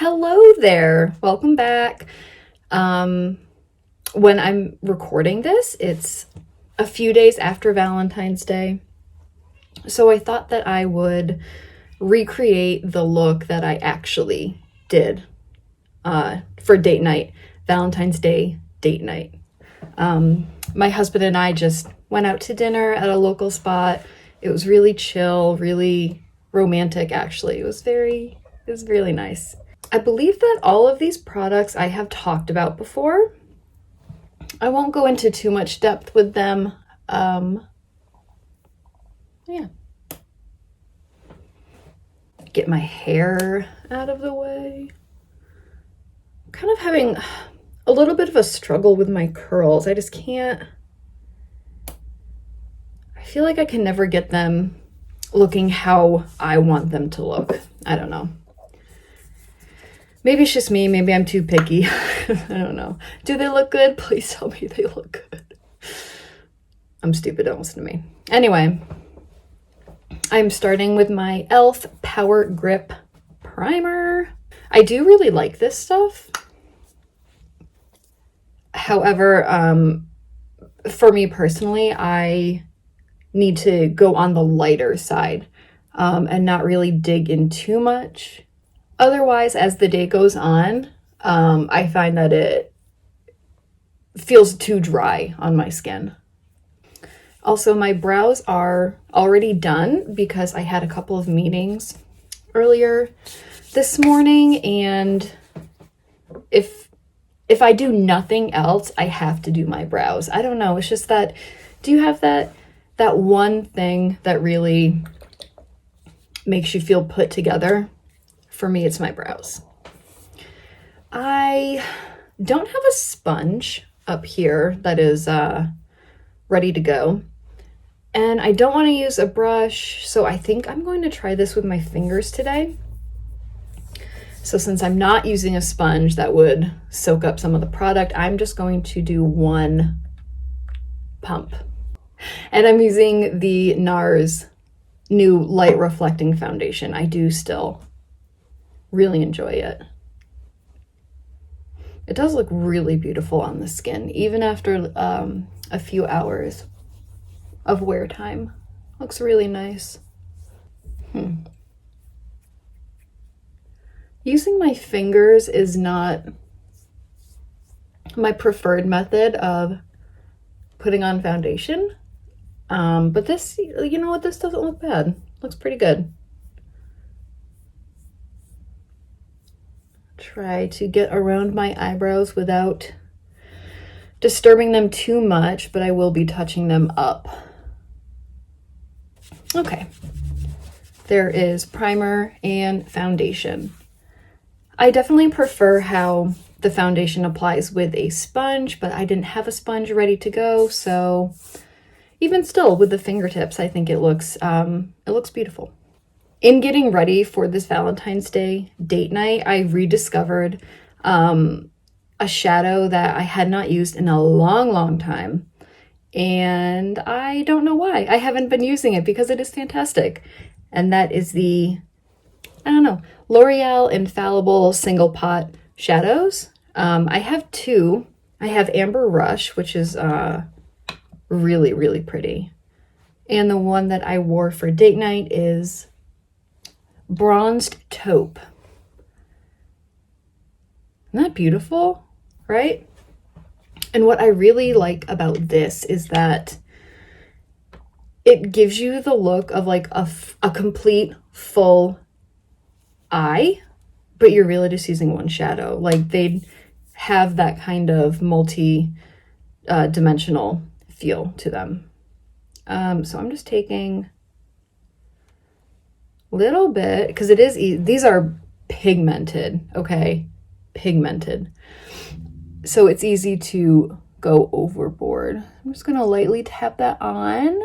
Hello there, welcome back. When I'm recording this, it's a few days after Valentine's Day. So I thought that I would recreate the look that I actually did for date night, Valentine's Day date night. My husband and I just went out to dinner at a local spot. It was really chill, really romantic actually. It was really nice. I believe that all of these products I have talked about before. I won't go into too much depth with them. Yeah. Get my hair out of the way. I'm kind of having a little bit of a struggle with my curls. I just can't. I feel like I can never get them looking how I want them to look. I don't know. Maybe it's just me. Maybe I'm too picky. I don't know. Do they look good? Please tell me they look good. I'm stupid. Don't listen to me. Anyway, I'm starting with my e.l.f. Power Grip Primer. I do really like this stuff. However, for me personally, I need to go on the lighter side and not really dig in too much. Otherwise, as the day goes on, I find that it feels too dry on my skin. Also, my brows are already done because I had a couple of meetings earlier this morning, and if I do nothing else, I have to do my brows. I don't know, it's just that, do you have that one thing that really makes you feel put together? For me, it's my brows. I don't have a sponge up here that is ready to go. And I don't want to use a brush, so I think I'm going to try this with my fingers today. So since I'm not using a sponge that would soak up some of the product, I'm just going to do one pump. And I'm using the NARS new light reflecting foundation. I do still really enjoy it. It does look really beautiful on the skin, even after a few hours of wear time. Looks really nice. Using my fingers is not my preferred method of putting on foundation. But this, you know what, this doesn't look bad. Looks pretty good. Try to get around my eyebrows without disturbing them too much, but I will be touching them up. Okay, there is primer and foundation. I definitely prefer how the foundation applies with a sponge, but I didn't have a sponge ready to go, so even still with the fingertips, I think it looks beautiful. In getting ready for this Valentine's Day date night, I rediscovered a shadow that I had not used in a long time. And I don't know why. I haven't been using it because it is fantastic. And that is the, I don't know, L'Oreal Infallible Single Pot Shadows. I have two. I have Amber Rush, which is really pretty. And the one that I wore for date night is Bronzed Taupe. Isn't that beautiful, right? And what I really like about this is that it gives you the look of like a complete full eye, but you're really just using one shadow. Like they have that kind of multi-dimensional feel to them. So I'm just taking little bit, because it is these are pigmented, okay, pigmented, so it's easy to go overboard. I'm just gonna lightly tap that on,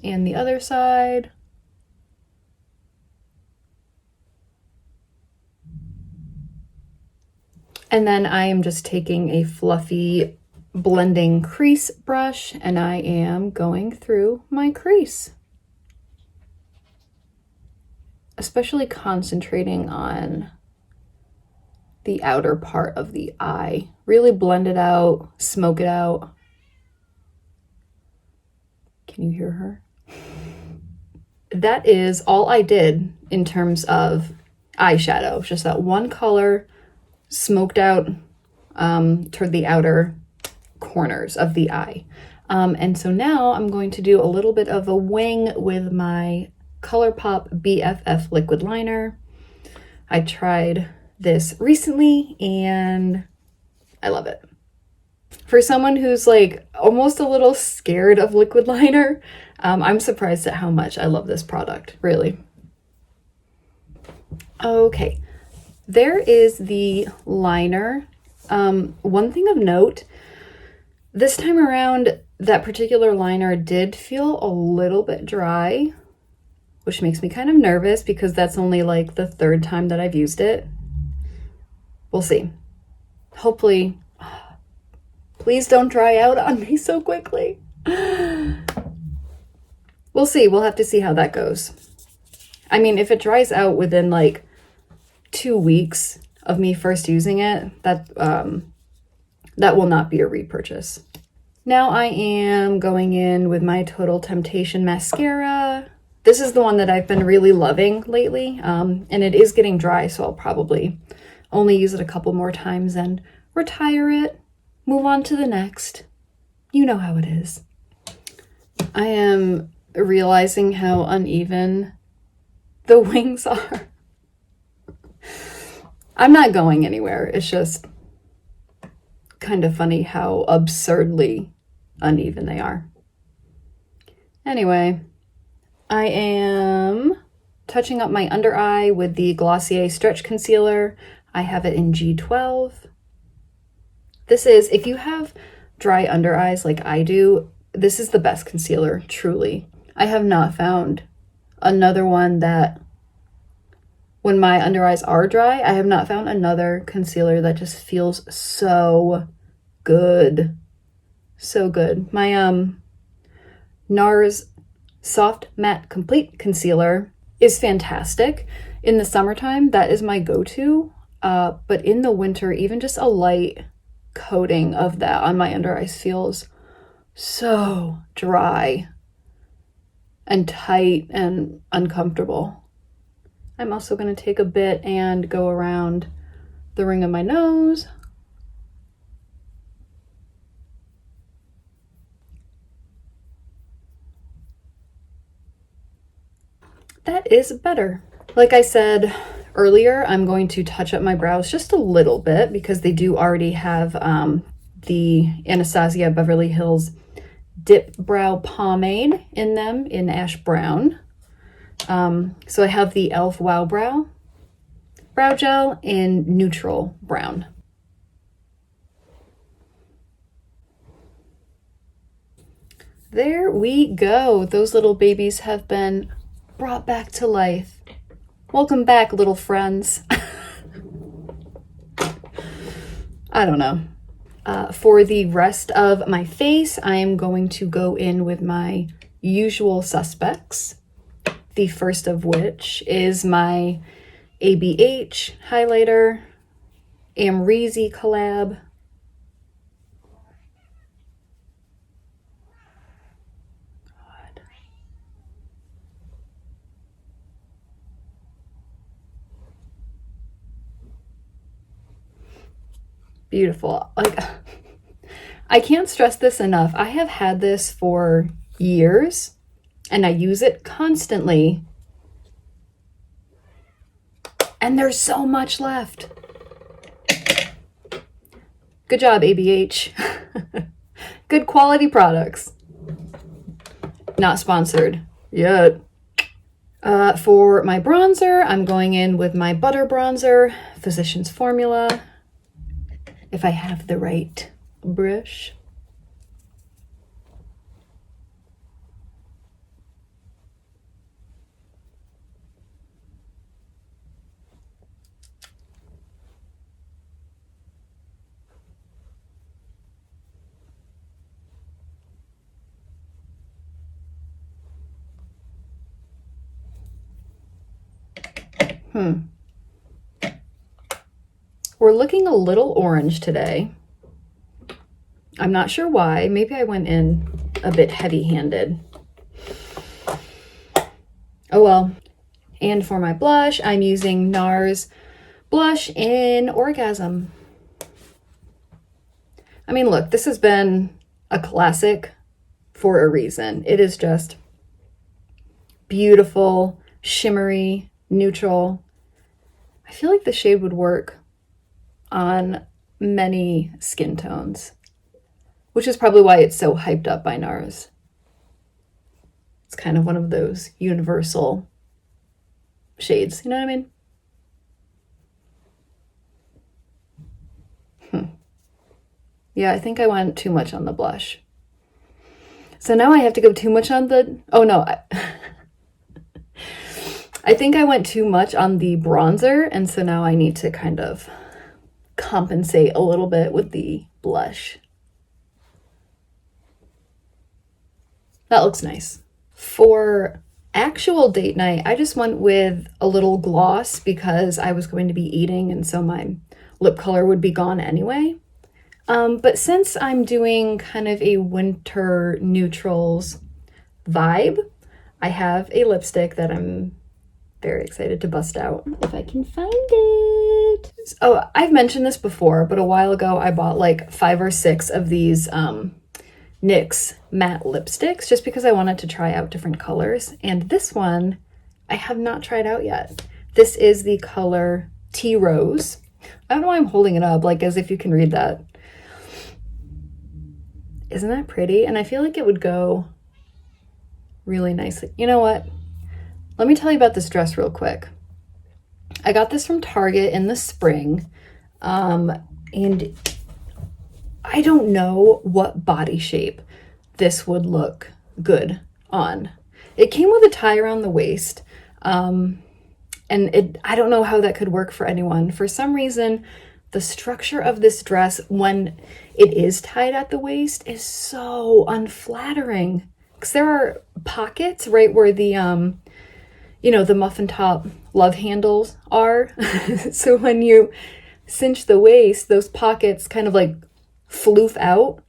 and the other side. And then I am just taking a fluffy blending crease brush, and I am going through my crease, especially concentrating on the outer part of the eye. Really blend it out, smoke it out. Can you hear her? That is all I did in terms of eyeshadow. Just that one color smoked out toward the outer corners of the eye. And so now I'm going to do a little bit of a wing with my ColourPop BFF liquid liner. I tried this recently and I love it. For someone who's like almost a little scared of liquid liner, I'm surprised at how much I love this product, really. Okay, there is the liner. One thing of note, this time around, that particular liner did feel a little bit dry, which makes me kind of nervous because that's only like the third time that I've used it. We'll see. Hopefully, please don't dry out on me so quickly. We'll see. We'll have to see how that goes. I mean, if it dries out within like 2 weeks of me first using it, that will not be a repurchase. Now I am going in with my Total Temptation mascara. This is the one that I've been really loving lately, and it is getting dry, so I'll probably only use it a couple more times and retire it, move on to the next. You know how it is. I am realizing how uneven the wings are. I'm not going anywhere. It's just kind of funny how absurdly uneven they are. Anyway, I am touching up my under eye with the Glossier Stretch Concealer. I have it in G12. This is, if you have dry under eyes like I do, this is the best concealer, truly. I have not found another one that, when my under eyes are dry, I have not found another concealer that just feels so good. So good. My NARS Soft Matte Complete Concealer is fantastic. In the summertime, that is my go-to. But in the winter, even just a light coating of that on my under eyes feels so dry and tight and uncomfortable. I'm also going to take a bit and go around the ring of my nose. That is better. Like I said earlier, I'm going to touch up my brows just a little bit because they do already have the Anastasia Beverly Hills Dip Brow Pomade in them in Ash Brown. So I have the e.l.f. Wow Brow Gel in Neutral Brown. There we go. Those little babies have been brought back to life. Welcome back, little friends. I don't know. For the rest of my face, I am going to go in with my usual suspects. The first of which is my ABH highlighter, Amrezy collab. Beautiful. Like, I can't stress this enough. I have had this for years and I use it constantly. And there's so much left. Good job, ABH. Good quality products. Not sponsored yet. For my bronzer, I'm going in with my Butter Bronzer, Physicians Formula. If I have the right brush. We're looking a little orange today. I'm not sure why. Maybe I went in a bit heavy-handed. Oh well. And for my blush, I'm using NARS blush in Orgasm. I mean, look, this has been a classic for a reason. It is just beautiful, shimmery, neutral. I feel like the shade would work on many skin tones, which is probably why it's so hyped up by NARS. It's kind of one of those universal shades, you know what I mean? Yeah, I think I went too much on the blush. So now I have to go too much on the, oh no, I think I went too much on the bronzer, and so now I need to kind of compensate a little bit with the blush. That looks nice. For actual date night, I just went with a little gloss because I was going to be eating, and so my lip color would be gone anyway. But since I'm doing kind of a winter neutrals vibe, I have a lipstick that I'm very excited to bust out if I can find it. Oh, I've mentioned this before, but a while ago I bought like 5 or 6 of these NYX matte lipsticks just because I wanted to try out different colors. And this one I have not tried out yet. This is the color Tea Rose. I don't know why I'm holding it up like as if you can read that. Isn't that pretty? And I feel like it would go really nicely. You know what? Let me tell you about this dress real quick. I got this from Target in the spring, and I don't know what body shape this would look good on. It came with a tie around the waist, and I don't know how that could work for anyone. For some reason, the structure of this dress when it is tied at the waist is so unflattering. Because there are pockets right where the, you know, the muffin top love handles are. So when you cinch the waist, those pockets kind of like floof out.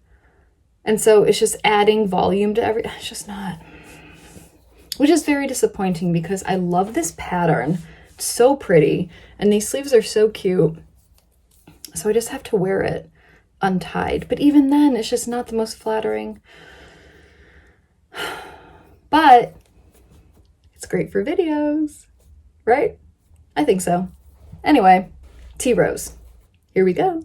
And so it's just adding volume to it's just not, which is very disappointing because I love this pattern. It's so pretty. And these sleeves are so cute. So I just have to wear it untied. But even then, it's just not the most flattering. But it's great for videos, right? I think so. Anyway, Tea Rose. Here we go.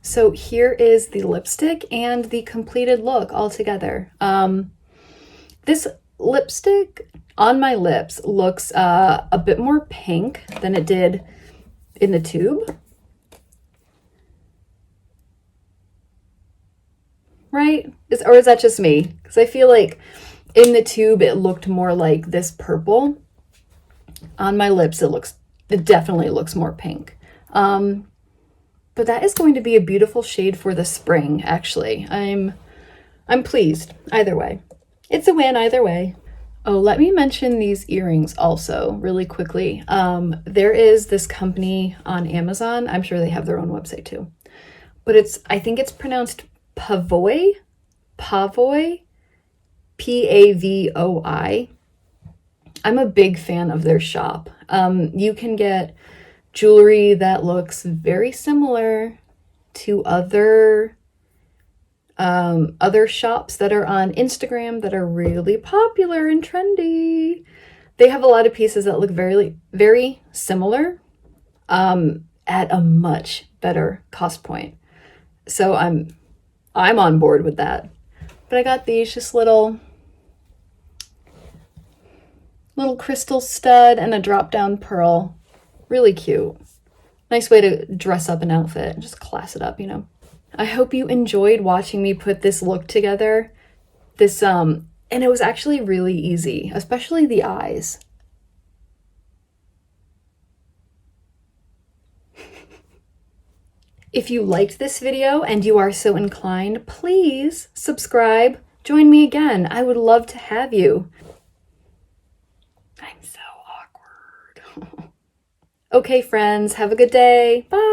So here is the lipstick and the completed look all together. This lipstick on my lips looks a bit more pink than it did in the tube. Right? Or is that just me? Because I feel like in the tube it looked more like this purple. On my lips it definitely looks more pink. But that is going to be a beautiful shade for the spring, actually. I'm pleased either way. It's a win either way. Oh, let me mention these earrings also really quickly. There is this company on Amazon. I'm sure they have their own website too. But I think it's pronounced Pavoi, Pavoi, P-A-V-O-I. I'm a big fan of their shop. You can get jewelry that looks very similar to other shops that are on Instagram that are really popular and trendy. They have a lot of pieces that look very, very similar at a much better cost point. So I'm on board with that. But I got these just little crystal stud and a drop down pearl. Really cute. Nice way to dress up an outfit and just class it up, you know. I hope you enjoyed watching me put this look together. And it was actually really easy, especially the eyes. If you liked this video and you are so inclined, please subscribe. Join me again. I would love to have you. I'm so awkward. Okay, friends, have a good day. Bye.